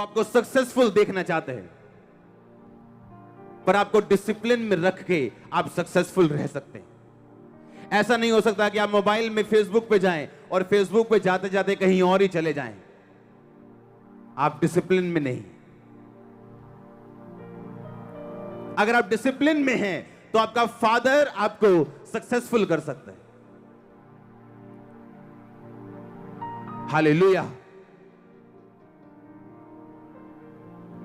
वो आपको सक्सेसफुल देखना चाहते हैं, पर आपको डिसिप्लिन में रख के आप सक्सेसफुल रह सकते हैं। ऐसा नहीं हो सकता कि आप मोबाइल में फेसबुक पे जाएं और फेसबुक पे जाते जाते कहीं और ही चले जाएं। आप डिसिप्लिन में नहीं। अगर आप डिसिप्लिन में हैं तो आपका फादर आपको सक्सेसफुल कर सकता है। हालेलुया।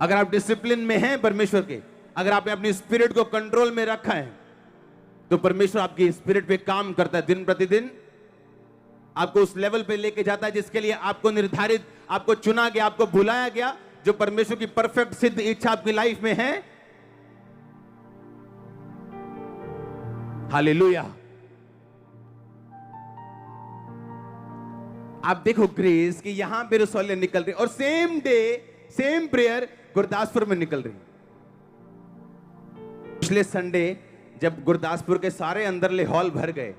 अगर आप डिसिप्लिन में हैं परमेश्वर के, अगर आपने अपनी स्पिरिट को कंट्रोल में रखा है, तो परमेश्वर आपकी स्पिरिट पे काम करता है। दिन प्रतिदिन आपको उस लेवल पे लेके जाता है जिसके लिए आपको निर्धारित, आपको चुना गया, आपको बुलाया गया, जो परमेश्वर की परफेक्ट सिद्ध इच्छा आपकी लाइफ में है। हालेलुया। आप देखो ग्रेस कि यहां पे रसोलियां निकल रही और same day same prayer Gurdaspur में निकल रही। पिछले संडे जब गुरदासपुर के सारे अंदरले हॉल भर गए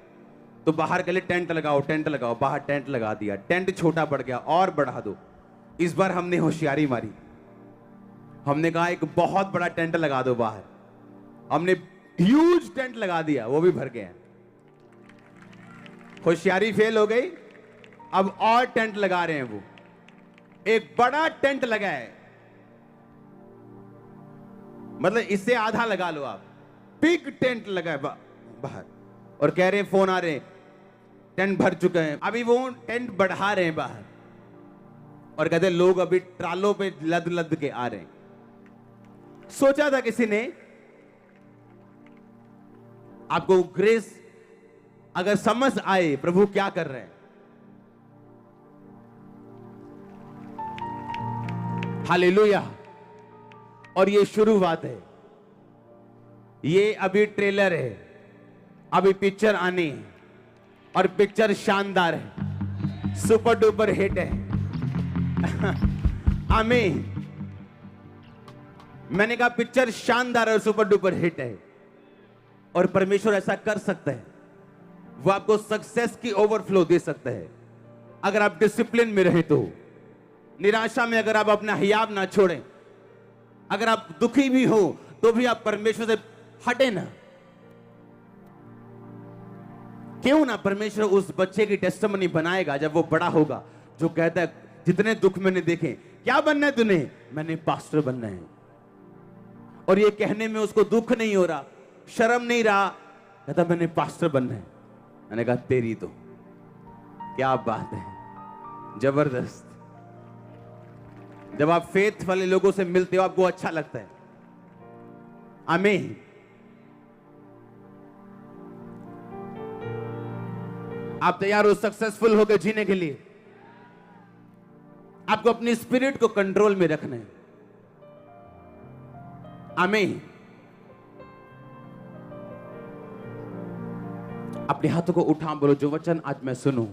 तो बाहर के लिए टेंट लगाओ, बाहर टेंट लगा दिया। टेंट छोटा पड़ गया और बढ़ा दो। इस बार हमने होशियारी मारी, हमने कहा एक बहुत बड़ा टेंट लगा दो बाहर। हमने ह्यूज टेंट लगा दिया, वो भी भर गए। होशियारी फेल हो गई, अब और टेंट लगा रहे हैं। वो एक बड़ा टेंट लगा है, मतलब इससे आधा लगा लो आप। बिग टेंट लगा है बाहर और कह रहे हैं, फोन आ रहे हैं, टेंट भर चुके हैं। अभी वो टेंट बढ़ा रहे हैं बाहर और कहते हैं लोग अभी ट्रालों पे लद लद के आ रहे हैं। सोचा था किसी ने, आपको ग्रेस अगर समझ आए प्रभु क्या कर रहे हैं। हालेलुया। और ये शुरुआत है, ये अभी ट्रेलर है, अभी पिक्चर आनी है और पिक्चर शानदार है, सुपर डुपर हिट है। आमीन। मैंने कहा पिक्चर शानदार और सुपर डुपर हिट है और परमेश्वर ऐसा कर सकता है। वो आपको सक्सेस की ओवरफ्लो दे सकता है अगर आप डिसिप्लिन में रहे तो। निराशा में अगर आप अपना हियाव ना छोड़ें, अगर आप दुखी भी हो तो भी आप परमेश्वर से हटे ना। क्यों ना परमेश्वर उस बच्चे की टेस्टिमनी बनाएगा जब वो बड़ा होगा, जो कहता है जितने दुख मैंने देखे, क्या बनना है तूने? मैंने पास्टर बनना है। और ये कहने में उसको दुख नहीं हो रहा, शर्म नहीं रहा, कहता मैंने पास्टर बनना है। मैंने कहा तेरी तो क्या बात है, जबरदस्त। जब आप फेथ वाले लोगों से मिलते हो आपको अच्छा लगता है। आमीन। आप तैयार हो सक्सेसफुल होकर जीने के लिए? आपको अपनी स्पिरिट को कंट्रोल में रखना है। आमीन। अपने हाथों को उठाओ, बोलो जो वचन आज मैं सुनूं।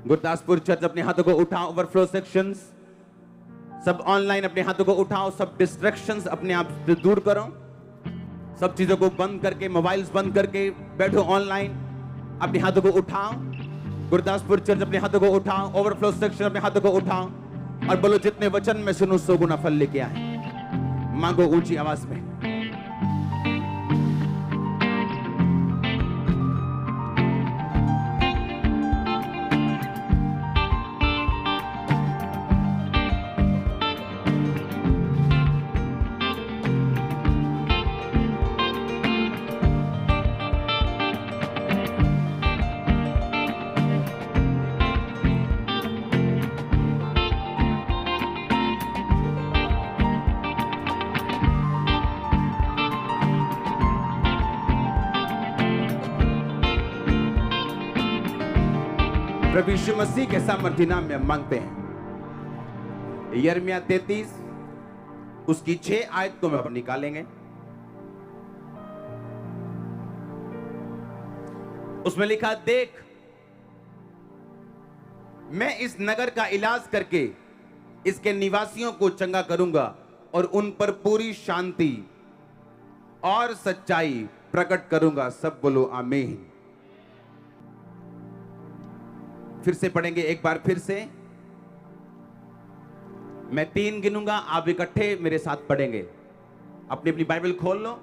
गुरदासपुर चर्च अपने हाथों को उठाओ, ओवरफ्लो सेक्शंस सब ऑनलाइन अपने हाथों को उठाओ, सब डिस्ट्रैक्शंस अपने आप से दूर करो, सब चीजों को बंद करके, मोबाइल्स बंद करके बैठो ऑनलाइन। अपने हाथों को उठाओ। गुरदासपुर चर्च अपने हाथों को उठाओ, ओवरफ्लो सेक्शन अपने हाथों को उठाओ और बोलो जितने वचन मैं सुनूं 100 गुना फल लेके आए। मांगो ऊंची आवाज में। प्रभु यीशु मसीह के सामर्थी नाम में मांगते हैं। यिर्मयाह 33 उसकी 6 आयत को हम निकालेंगे। उसमें लिखा, देख मैं इस नगर का इलाज करके इसके निवासियों को चंगा करूंगा और उन पर पूरी शांति और सच्चाई प्रकट करूंगा। सब बोलो आमीन। फिर से पढ़ेंगे एक बार फिर से। मैं 3 गिनूंगा, आप इकट्ठे मेरे साथ पढ़ेंगे। अपनी अपनी बाइबल खोल लो।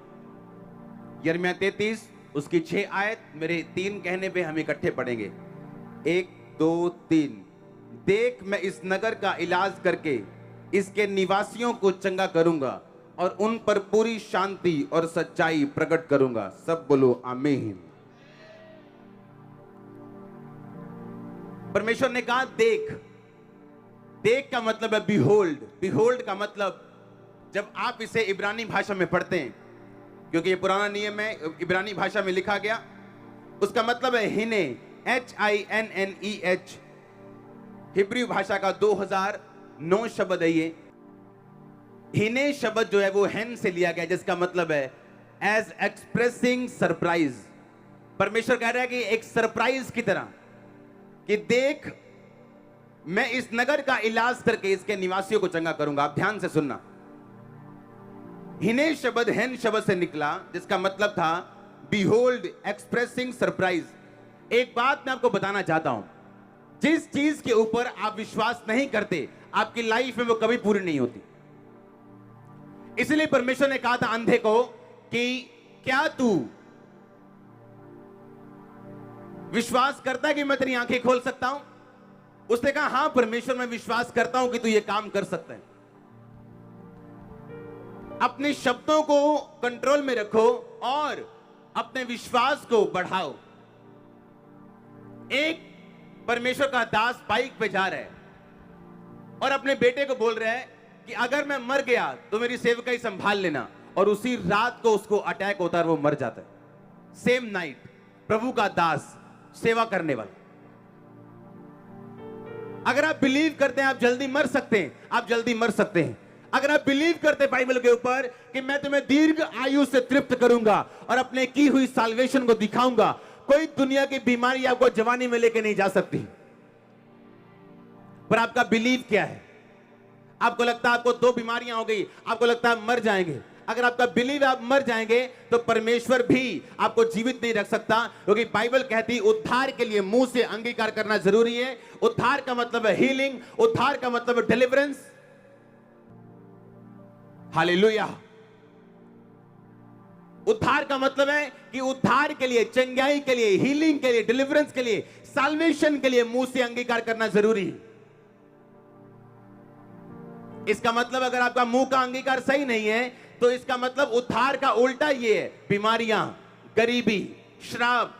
यिर्मयाह 33 उसकी 6 आयत, मेरे 3 कहने पे हम इकट्ठे पढ़ेंगे। 1 2 3। देख, मैं इस नगर का इलाज करके इसके निवासियों को चंगा करूंगा और उन पर पूरी शांति और सच्चाई प्रकट करूंगा। सब बोलो आमीन। परमेश्वर ने कहा देख। देख का मतलब है बिहोल्ड। बिहोल्ड का मतलब, जब आप इसे इब्रानी भाषा में पढ़ते हैं, क्योंकि ये पुराना नियम है, इब्रानी भाषा में लिखा गया, उसका मतलब है हिने, HINNEH। हिब्रू भाषा का 2009 शब्द है ये। हिने शब्द जो है वो हेन से लिया गया, जिसका मतलब है एज एक्सप्रेसिंग सरप्राइज। परमेश्वर कह रहा है कि एक सरप्राइज की तरह, कि देख मैं इस नगर का इलाज करके इसके निवासियों को चंगा करूंगा। आप ध्यान से सुनना। हिने शब्द हेन शब्द से निकला, जिसका मतलब था बिहोल्ड, एक्सप्रेसिंग सरप्राइज। एक बात मैं आपको बताना चाहता हूं, जिस चीज के ऊपर आप विश्वास नहीं करते, आपकी लाइफ में वो कभी पूरी नहीं होती। इसलिए परमेश्वर ने कहा था अंधे को कि क्या तू विश्वास करता है कि मैं तेरी आंखें खोल सकता हूं? उसने कहा हां परमेश्वर, मैं विश्वास करता हूं कि तू ये काम कर सकता है। अपने शब्दों को कंट्रोल में रखो और अपने विश्वास को बढ़ाओ। एक परमेश्वर का दास बाइक पे जा रहा है और अपने बेटे को बोल रहा है कि अगर मैं मर गया तो मेरी सेवकाई संभाल लेना, और उसी रात को उसको अटैक होता है और वो मर जाता है। Same night. प्रभु का दास, सेवा करने वाला। अगर आप बिलीव करते हैं आप जल्दी मर सकते हैं, आप जल्दी मर सकते हैं। अगर आप बिलीव करते हैं बाइबल के ऊपर कि मैं तुम्हें दीर्घ आयु से तृप्त करूंगा और अपने की हुई साल्वेशन को दिखाऊंगा, कोई दुनिया की बीमारी आपको जवानी में लेके नहीं जा सकती। पर आपका बिलीव क्या है? आपको लगता है आपको 2 बीमारियां हो गई, आपको लगता है मर जाएंगे। अगर आपका बिलीव आप मर जाएंगे तो परमेश्वर भी आपको जीवित नहीं रख सकता, क्योंकि बाइबल कहती है उद्धार के लिए मुंह से अंगीकार करना जरूरी है। उद्धार का मतलब है हीलिंग, उद्धार का मतलब है डिलीवरेंस। हालेलुया। उद्धार का मतलब है कि उद्धार के लिए, चंगाई के लिए, हीलिंग के लिए, डिलीवरेंस के लिए, साल्वेशन के लिए मुंह से अंगीकार करना जरूरी है। इसका मतलब अगर आपका मुंह का अंगीकार सही नहीं है तो इसका मतलब उद्धार का उल्टा ये है, बीमारियां, गरीबी, श्राप।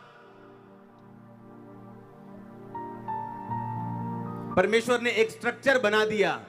परमेश्वर ने एक स्ट्रक्चर बना दिया,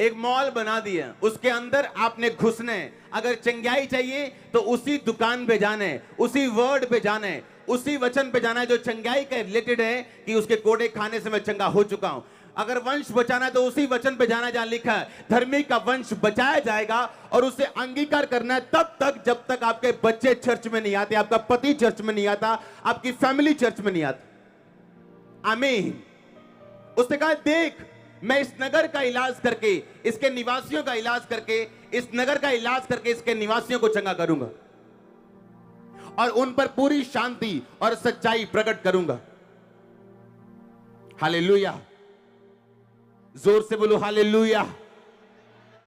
एक मॉल बना दिया, उसके अंदर आपने घुसना है। अगर चंगाई चाहिए तो उसी दुकान पे जाना है, उसी वर्ड पे जाना है, उसी वचन पे जाना है जो चंगाई के रिलेटेड है, कि उसके कोड़े खाने से मैं चंगा हो चुका हूं। अगर वंश बचाना है तो उसी वचन पे जाना जहां लिखा है धर्मी का वंश बचाया जाएगा, और उसे अंगीकार करना है तब तक जब तक आपके बच्चे चर्च में नहीं आते, आपका पति चर्च में नहीं आता, आपकी फैमिली चर्च में नहीं आती। आमीन। उसने कहा देख मैं इस नगर का इलाज करके, इसके निवासियों का इलाज करके, इस नगर का इलाज करके इसके निवासियों को चंगा करूंगा और उन पर पूरी शांति और सच्चाई प्रकट करूंगा। हालेलुया। जोर से बोलो हालेलुया।